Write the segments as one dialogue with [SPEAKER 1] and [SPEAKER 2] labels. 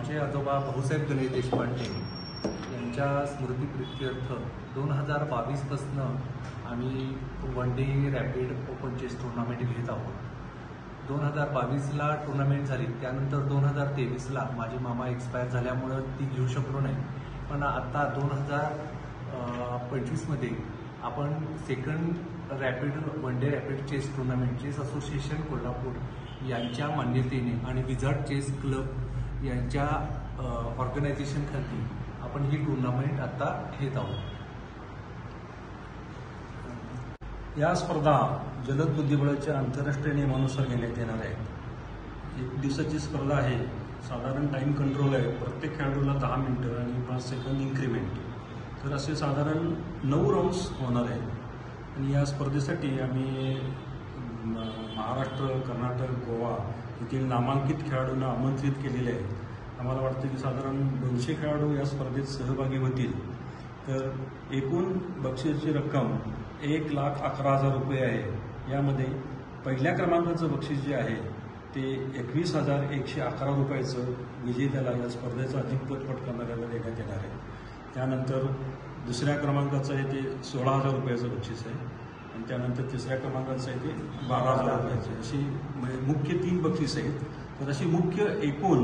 [SPEAKER 1] माझे आजोबा भाऊसाहेब गणेश देशपांडे यांच्या स्मृतिप्रित्यर्थ 2022पासून आम्ही one day rapid open chess tournament घेत आहोत। 2022ला टुर्नामेंट झाली, त्यानंतर 2023ला माझे मामा एक्सपायर झाल्यामुळं ती घेऊ शकलो नाही। पण आता 2025मध्ये आपण second rapid one day rapid chess tournament chess association Kolhapur यांच्या मान्यतेने आणि विझार्ड चेस क्लब यांच्या ऑर्गनायझेशन खाली आपण ही टुर्नामेंट आता घेत आहोत।
[SPEAKER 2] या स्पर्धा जलद बुद्धिबळाच्या आंतरराष्ट्रीय नियमानुसार घेण्यात येणार आहेत। 1 दिवसाची स्पर्धा आहे। साधारण टाइम कंट्रोल आहे। प्रत्येक खेळाडूला 10 मिनिटं आणि 5 सेकंद इन्क्रीमेंट। तर असे साधारण 9 राऊंड्स होणार आहेत। आणि या स्पर्धेसाठी आम्ही महाराष्ट्र, कर्नाटक, गोवा येथील नामांकित खेळाडूंना आमंत्रित केलेले आहे। आम्हाला वाटतं की साधारण 200 खेळाडू या स्पर्धेत सहभागी होतील। तर एकूण बक्षीसची रक्कम 1,11,000 रुपये आहे। यामध्ये पहिल्या क्रमांकाचं बक्षीस जे आहे ते 21,111 रुपयाचं विजेत्याला या स्पर्धेचं अधिकपद पटकावणाऱ्याला देण्यात येणार आहे। त्यानंतर दुसऱ्या क्रमांकाचं आहे ते 16,000 रुपयाचं बक्षीस आहे आणि त्यानंतर तिसऱ्या क्रमांकाचं आहे ते 12,000 रुपयाचं। अशी मुख्य 3 बक्षीस आहेत। तर अशी मुख्य एकूण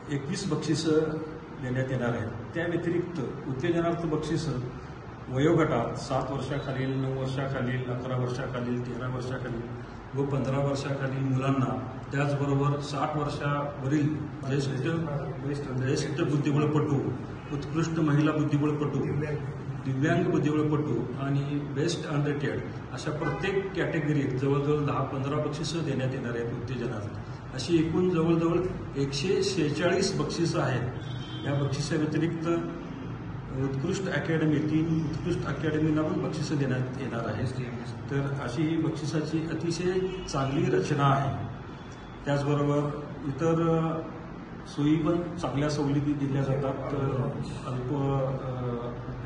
[SPEAKER 2] 21 बक्षिसं देण्यात येणार आहेत। त्या व्यतिरिक्त उत्तेजनार्थ बक्षिसं वयोगटात 7 वर्षाखालील, 9 वर्षाखालील, 11 वर्षाखालील, 13 वर्षाखालील व 15 वर्षाखालील मुलांना, त्याचबरोबर 60 वर्षावरील ज्येष्ठ बुद्धिबळपटू, उत्कृष्ट महिला बुद्धिबळपटू, दिव्यांग बुद्धिबळपटू आणि बेस्ट अनरेटेड अशा प्रत्येक कॅटेगरीत जवळजवळ 10-15 बक्षिसं देण्यात येणार आहेत उत्तेजनार्थ। अशी एकूण जवळजवळ 146 बक्षिसं आहेत। या बक्षिसाव्यतिरिक्त उत्कृष्ट अकॅडमी, 3 उत्कृष्ट अकॅडमींना पण बक्षिसं देण्यात येणार आहेत। तर अशी ही बक्षिसाची अतिशय चांगली रचना आहे। त्याचबरोबर इतर सोयी पण चांगल्या सवलती दिल्या जातात। अल्प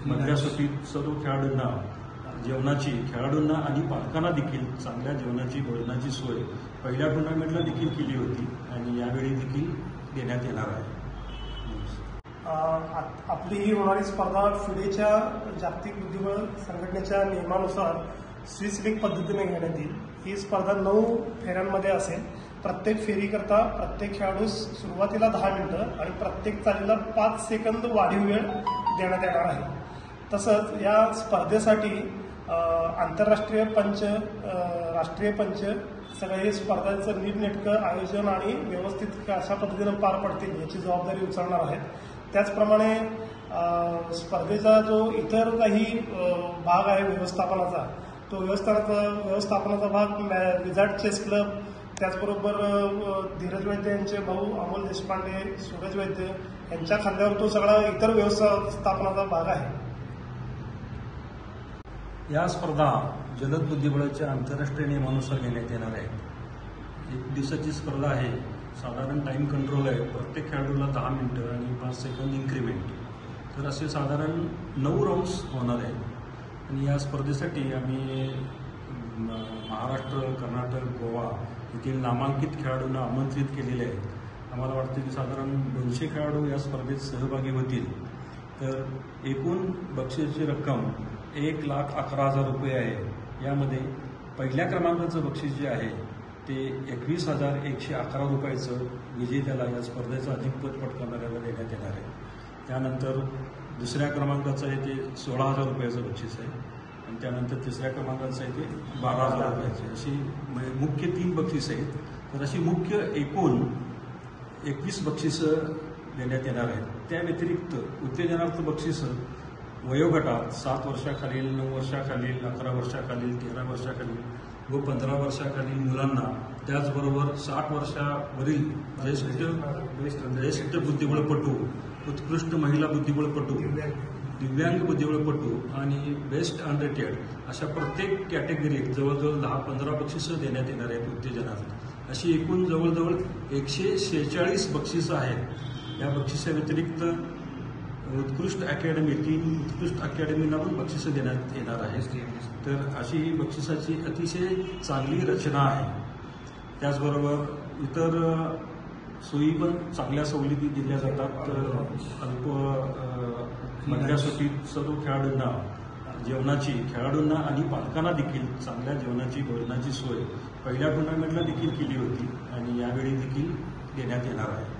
[SPEAKER 2] मधल्या सुट्टीत सर्व खेळाडूंना खेळाडूंना आणि पालकांना देखील चांगल्या जेवणाची, भोजनाची सोय पहिल्या टुर्नामेंटला देखील केली होती आणि यावेळी देखील देण्यात येणार आहे।
[SPEAKER 3] आपली ही होणारी स्पर्धा फिडेच्या जागतिक बुद्धिबळ संघटनेच्या नियमानुसार स्विस लीग पद्धतीने घेण्यात येईल। ही स्पर्धा 9 फेऱ्यांमध्ये असेल। प्रत्येक फेरीकरता प्रत्येक खेळाडूस सुरुवातीला 10 मिनिटं आणि प्रत्येक चालीला 5 सेकंद वाढीव वेळ देण्यात येणार आहे। तसंच या स्पर्धेसाठी आंतरराष्ट्रीय पंच, राष्ट्रीय पंच सगळे स्पर्धांचं नीटनेटकं आयोजन आणि व्यवस्थित अशा पद्धतीनं पार पडतील याची जबाबदारी उचलणार आहेत। त्याचप्रमाणे स्पर्धेचा जो इतर काही भाग आहे व्यवस्थापनाचा, तो व्यवस्थापनाचा भाग विझार्ड चेस क्लब, त्याचबरोबर धीरज वैद्य यांचे भाऊ अमोल देशपांडे, सूरज वैद्य यांच्या खांद्यावर तो सगळा इतर व्यवस्थापनाचा भाग आहे।
[SPEAKER 2] या स्पर्धा जलद बुद्धिबळाच्या आंतरराष्ट्रीय नियमानुसार घेण्यात येणार आहेत। 1 दिवसाची स्पर्धा आहे। साधारण टाइम कंट्रोल आहे। प्रत्येक खेळाडूला 10 मिनिटं आणि 5 सेकंद इन्क्रीमेंट। तर असे साधारण 9 राऊंड्स होणार आहेत। आणि या स्पर्धेसाठी आम्ही महाराष्ट्र, कर्नाटक, गोवा येथील नामांकित खेळाडूंना आमंत्रित केलेले आहेत। आम्हाला वाटतं की साधारण 200 खेळाडू या स्पर्धेत सहभागी होतील। तर एकूण बक्षीसची रक्कम 1,11,000 रुपये आहे। यामध्ये पहिल्या क्रमांकाचं बक्षीस जे आहे ते 21,111 रुपयाचं विजेत्याला या स्पर्धेचं अधिकपद पटकावणाऱ्याला देण्यात येणार आहे। त्यानंतर दुसऱ्या क्रमांकाचं आहे ते 16,000 रुपयाचं बक्षीस आहे आणि त्यानंतर तिसऱ्या क्रमांकाचं आहे ते 12,000 रुपयाचे। अशी मुख्य 3 बक्षीस आहेत। तर अशी मुख्य एकूण 21 बक्षिसं देण्यात येणार आहेत। त्या व्यतिरिक्त उत्तेजनार्थ बक्षिसं वयोगटात 7 वर्षाखालील, 9 वर्षाखालील, 11 वर्षाखालील, 13 वर्षाखालील व 15 वर्षाखालील मुलांना, त्याचबरोबर 60 वर्षावरील ज्येष्ठ बुद्धिबळपटू, उत्कृष्ट महिला बुद्धिबळपटू, दिव्यांग बुद्धिबळपटू आणि बेस्ट अनरेटेड अशा प्रत्येक कॅटेगरीत जवळजवळ 10-15 बक्षिसं देण्यात येणार आहेत उत्तेजनार्थ। अशी एकूण जवळजवळ 146 बक्षिसं आहेत। या बक्षिसाव्यतिरिक्त उत्कृष्ट अकॅडमी, 3 उत्कृष्ट अकॅडमींना पण बक्षिसं देण्यात येणार आहेत। तर अशी ही बक्षिसाची अतिशय चांगली रचना आहे। त्याचबरोबर इतर सोयी पण चांगल्या सवलती दिल्या जातात. अल्प मधल्या सुट्टीत सर्व खेळाडूंना खेळाडूंना आणि पालकांना देखील चांगल्या जेवणाची भोजनाची सोय पहिल्या टुर्नामेंटला देखील केली होती आणि यावेळी देखील देण्यात येणार आहे.